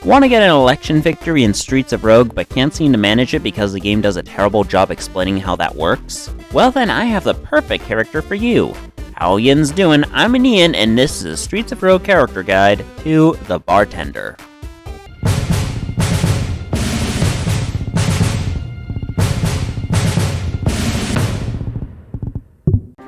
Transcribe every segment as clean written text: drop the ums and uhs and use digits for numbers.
Want to get an election victory in Streets of Rogue but can't seem to manage it because the game does a terrible job explaining how that works? Well then, I have the perfect character for you. How Yinz doing? I'm Ian, and this is a Streets of Rogue character guide to the Bartender.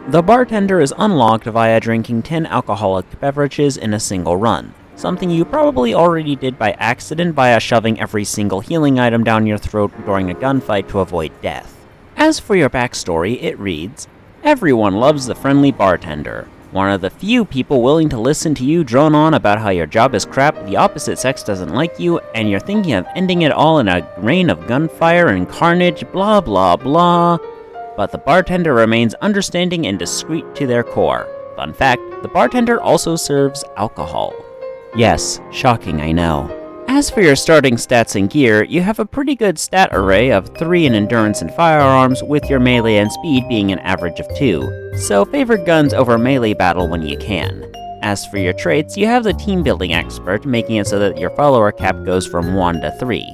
The Bartender is unlocked via drinking 10 alcoholic beverages in a single run, something you probably already did by accident via shoving every single healing item down your throat during a gunfight to avoid death. As for your backstory, it reads, everyone loves the friendly bartender. One of the few people willing to listen to you drone on about how your job is crap, the opposite sex doesn't like you, and you're thinking of ending it all in a rain of gunfire and carnage, blah blah blah. But the bartender remains understanding and discreet to their core. Fun fact, the bartender also serves alcohol. Yes, shocking, I know. As for your starting stats and gear, you have a pretty good stat array of 3 in endurance and firearms, with your melee and speed being an average of 2, so favor guns over melee battle when you can. As for your traits, you have the team building expert, making it so that your follower cap goes from 1 to 3.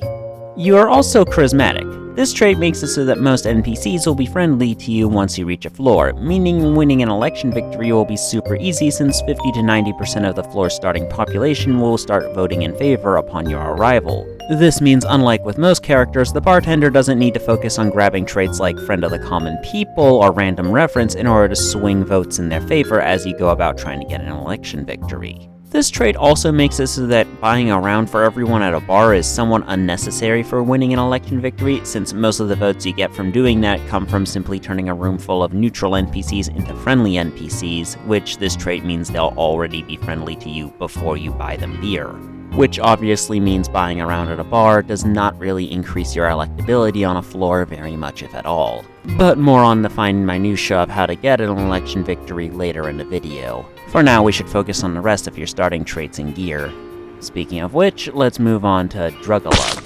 You are also charismatic. This trait makes it so that most NPCs will be friendly to you once you reach a floor, meaning winning an election victory will be super easy since 50 to 90% of the floor's starting population will start voting in favor upon your arrival. This means, unlike with most characters, the bartender doesn't need to focus on grabbing traits like Friend of the Common People or Random Reference in order to swing votes in their favor as you go about trying to get an election victory. This trait also makes it so that buying a round for everyone at a bar is somewhat unnecessary for winning an election victory, since most of the votes you get from doing that come from simply turning a room full of neutral NPCs into friendly NPCs, which this trait means they'll already be friendly to you before you buy them beer. Which obviously means buying a round at a bar does not really increase your electability on a floor very much, if at all. But more on the fine minutiae of how to get an election victory later in the video. For now, we should focus on the rest of your starting traits and gear. Speaking of which, let's move on to Drug-a-Lug.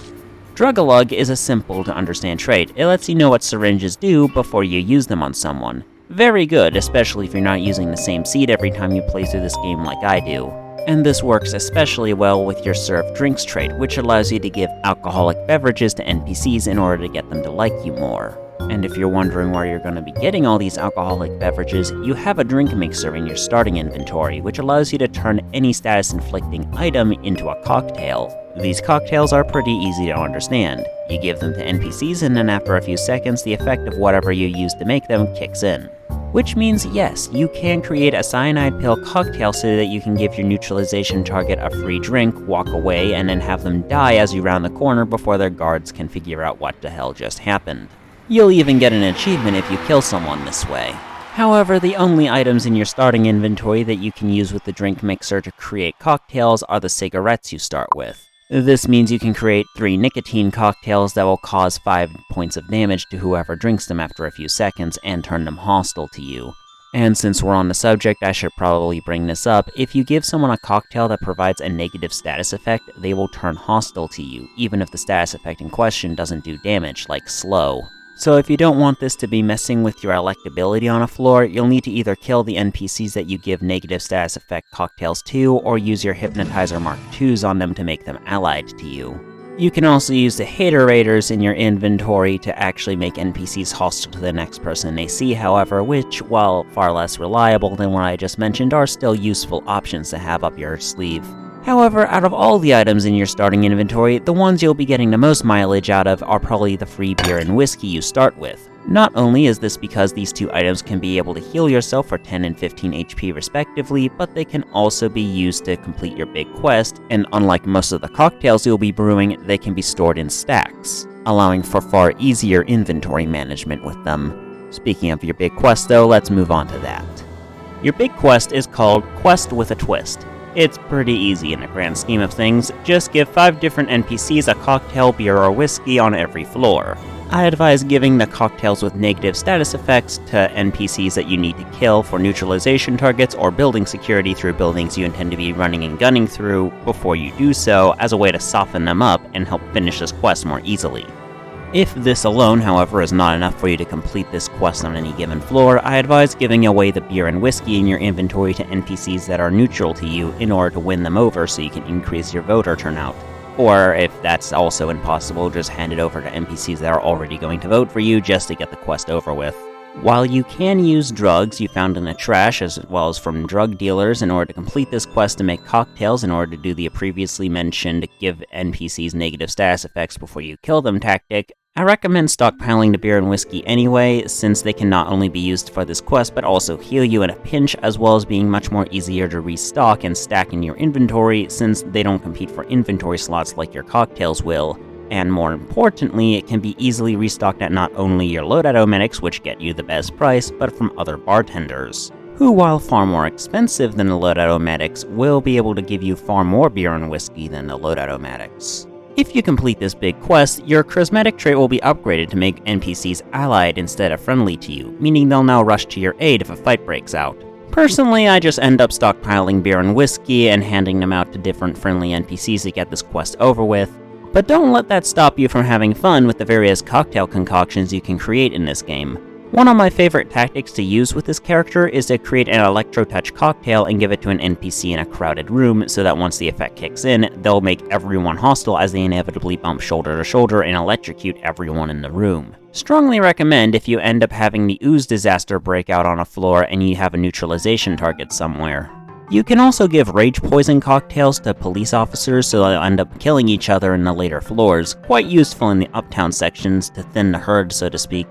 Drug-a-Lug is a simple to understand trait. It lets you know what syringes do before you use them on someone. Very good, especially if you're not using the same seed every time you play through this game like I do. And this works especially well with your serve drinks trait, which allows you to give alcoholic beverages to NPCs in order to get them to like you more. And if you're wondering where you're going to be getting all these alcoholic beverages, you have a drink mixer in your starting inventory, which allows you to turn any status-inflicting item into a cocktail. These cocktails are pretty easy to understand. You give them to NPCs, and then after a few seconds, the effect of whatever you used to make them kicks in. Which means, yes, you can create a cyanide pill cocktail so that you can give your neutralization target a free drink, walk away, and then have them die as you round the corner before their guards can figure out what the hell just happened. You'll even get an achievement if you kill someone this way. However, the only items in your starting inventory that you can use with the drink mixer to create cocktails are the cigarettes you start with. This means you can create 3 nicotine cocktails that will cause 5 points of damage to whoever drinks them after a few seconds and turn them hostile to you. And since we're on the subject, I should probably bring this up. If you give someone a cocktail that provides a negative status effect, they will turn hostile to you, even if the status effect in question doesn't do damage, like slow. So if you don't want this to be messing with your electability on a floor, you'll need to either kill the NPCs that you give negative status effect cocktails to, or use your Hypnotizer Mark IIs on them to make them allied to you. You can also use the Haterators in your inventory to actually make NPCs hostile to the next person they see, however, which, while far less reliable than what I just mentioned, are still useful options to have up your sleeve. However, out of all the items in your starting inventory, the ones you'll be getting the most mileage out of are probably the free beer and whiskey you start with. Not only is this because these 2 items can be able to heal yourself for 10 and 15 HP respectively, but they can also be used to complete your big quest, and unlike most of the cocktails you'll be brewing, they can be stored in stacks, allowing for far easier inventory management with them. Speaking of your big quest though, let's move on to that. Your big quest is called Quest with a Twist. It's pretty easy in the grand scheme of things. Just give 5 different NPCs a cocktail, beer, or whiskey on every floor. I advise giving the cocktails with negative status effects to NPCs that you need to kill for neutralization targets or building security through buildings you intend to be running and gunning through before you do so, as a way to soften them up and help finish this quest more easily. If this alone, however, is not enough for you to complete this quest on any given floor, I advise giving away the beer and whiskey in your inventory to NPCs that are neutral to you in order to win them over so you can increase your voter turnout. Or if that's also impossible, just hand it over to NPCs that are already going to vote for you just to get the quest over with. While you can use drugs you found in the trash as well as from drug dealers in order to complete this quest to make cocktails in order to do the previously mentioned give NPCs negative status effects before you kill them tactic, I recommend stockpiling the beer and whiskey anyway, since they can not only be used for this quest but also heal you in a pinch, as well as being much more easier to restock and stack in your inventory since they don't compete for inventory slots like your cocktails will. And more importantly, it can be easily restocked at not only your loadout medics, which get you the best price, but from other bartenders, who, while far more expensive than the loadout medics, will be able to give you far more beer and whiskey than the loadout medics. If you complete this big quest, your charismatic trait will be upgraded to make NPCs allied instead of friendly to you, meaning they'll now rush to your aid if a fight breaks out. Personally, I just end up stockpiling beer and whiskey and handing them out to different friendly NPCs to get this quest over with. But don't let that stop you from having fun with the various cocktail concoctions you can create in this game. One of my favorite tactics to use with this character is to create an electro-touch cocktail and give it to an NPC in a crowded room so that once the effect kicks in, they'll make everyone hostile as they inevitably bump shoulder to shoulder and electrocute everyone in the room. Strongly recommend if you end up having the ooze disaster break out on a floor and you have a neutralization target somewhere. You can also give rage poison cocktails to police officers so they'll end up killing each other in the later floors, quite useful in the uptown sections to thin the herd so to speak.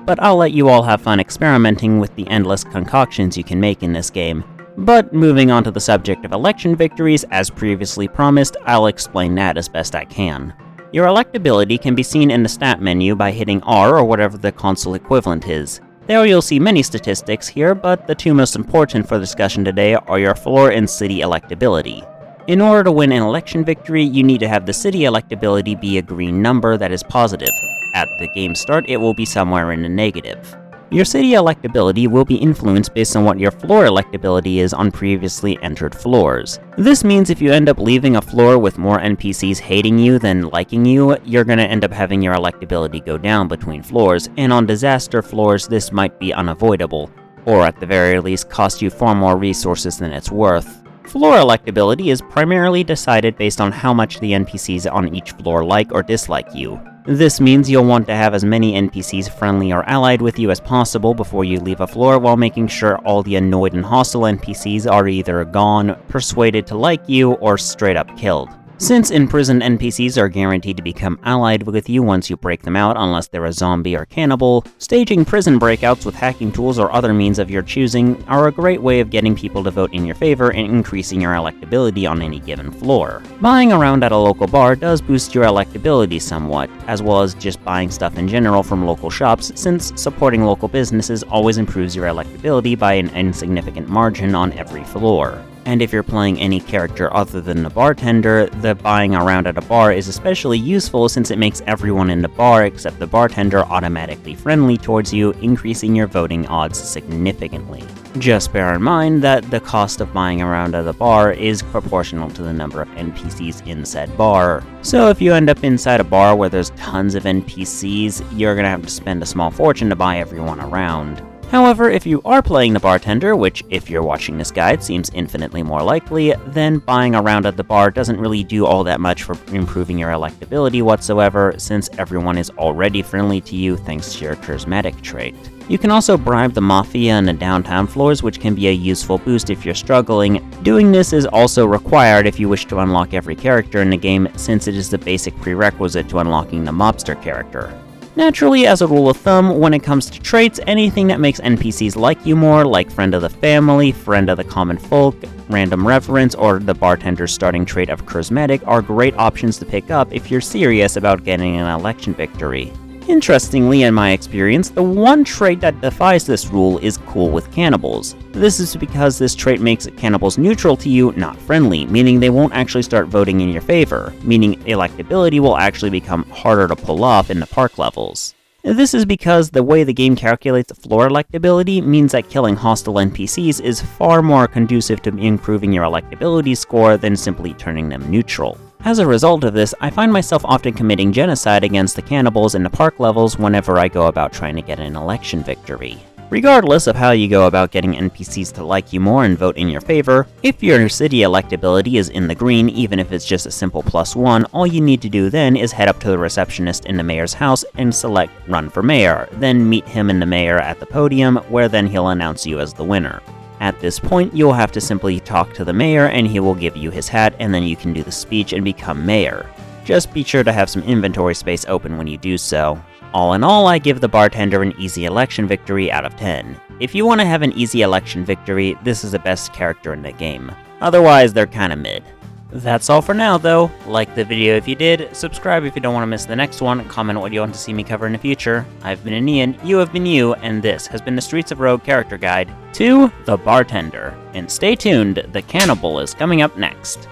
But I'll let you all have fun experimenting with the endless concoctions you can make in this game. But moving on to the subject of election victories, as previously promised, I'll explain that as best I can. Your electability can be seen in the stat menu by hitting R or whatever the console equivalent is. There you'll see many statistics here, but the two most important for discussion today are your floor and city electability. In order to win an election victory, you need to have the city electability be a green number that is positive. At the game start, it will be somewhere in the negative. Your city electability will be influenced based on what your floor electability is on previously entered floors. This means if you end up leaving a floor with more NPCs hating you than liking you, you're gonna end up having your electability go down between floors, and on disaster floors this might be unavoidable, or at the very least cost you far more resources than it's worth. Floor electability is primarily decided based on how much the NPCs on each floor like or dislike you. This means you'll want to have as many NPCs friendly or allied with you as possible before you leave a floor, while making sure all the annoyed and hostile NPCs are either gone, persuaded to like you, or straight up killed. Since imprisoned NPCs are guaranteed to become allied with you once you break them out unless they're a zombie or cannibal, staging prison breakouts with hacking tools or other means of your choosing are a great way of getting people to vote in your favor and increasing your electability on any given floor. Buying around at a local bar does boost your electability somewhat, as well as just buying stuff in general from local shops, since supporting local businesses always improves your electability by an insignificant margin on every floor. And if you're playing any character other than the bartender, the buying around at a bar is especially useful since it makes everyone in the bar except the bartender automatically friendly towards you, increasing your voting odds significantly. Just bear in mind that the cost of buying around at a bar is proportional to the number of NPCs in said bar. So if you end up inside a bar where there's tons of NPCs, you're gonna have to spend a small fortune to buy everyone around. However, if you are playing the bartender, which if you're watching this guide seems infinitely more likely, then buying around at the bar doesn't really do all that much for improving your electability whatsoever, since everyone is already friendly to you thanks to your charismatic trait. You can also bribe the mafia in the downtown floors, which can be a useful boost if you're struggling. Doing this is also required if you wish to unlock every character in the game, since it is the basic prerequisite to unlocking the mobster character. Naturally, as a rule of thumb, when it comes to traits, anything that makes NPCs like you more, like friend of the family, friend of the common folk, random reference, or the bartender's starting trait of charismatic are great options to pick up if you're serious about getting an election victory. Interestingly, in my experience, the one trait that defies this rule is cool with cannibals. This is because this trait makes cannibals neutral to you, not friendly, meaning they won't actually start voting in your favor, meaning electability will actually become harder to pull off in the park levels. This is because the way the game calculates floor electability means that killing hostile NPCs is far more conducive to improving your electability score than simply turning them neutral. As a result of this, I find myself often committing genocide against the cannibals in the park levels whenever I go about trying to get an election victory. Regardless of how you go about getting NPCs to like you more and vote in your favor, if your city electability is in the green, even if it's just a simple +1, all you need to do then is head up to the receptionist in the mayor's house and select Run for Mayor, then meet him and the mayor at the podium, where then he'll announce you as the winner. At this point, you'll have to simply talk to the mayor and he will give you his hat, and then you can do the speech and become mayor. Just be sure to have some inventory space open when you do so. All in all, I give the Bartender an easy election victory out of 10. If you want to have an easy election victory, this is the best character in the game. Otherwise, they're kinda mid. That's all for now, though. Like the video if you did, subscribe if you don't want to miss the next one, comment what you want to see me cover in the future. I've been Ian, you have been you, and this has been the Streets of Rogue character guide to the Bartender. And stay tuned, the cannibal is coming up next.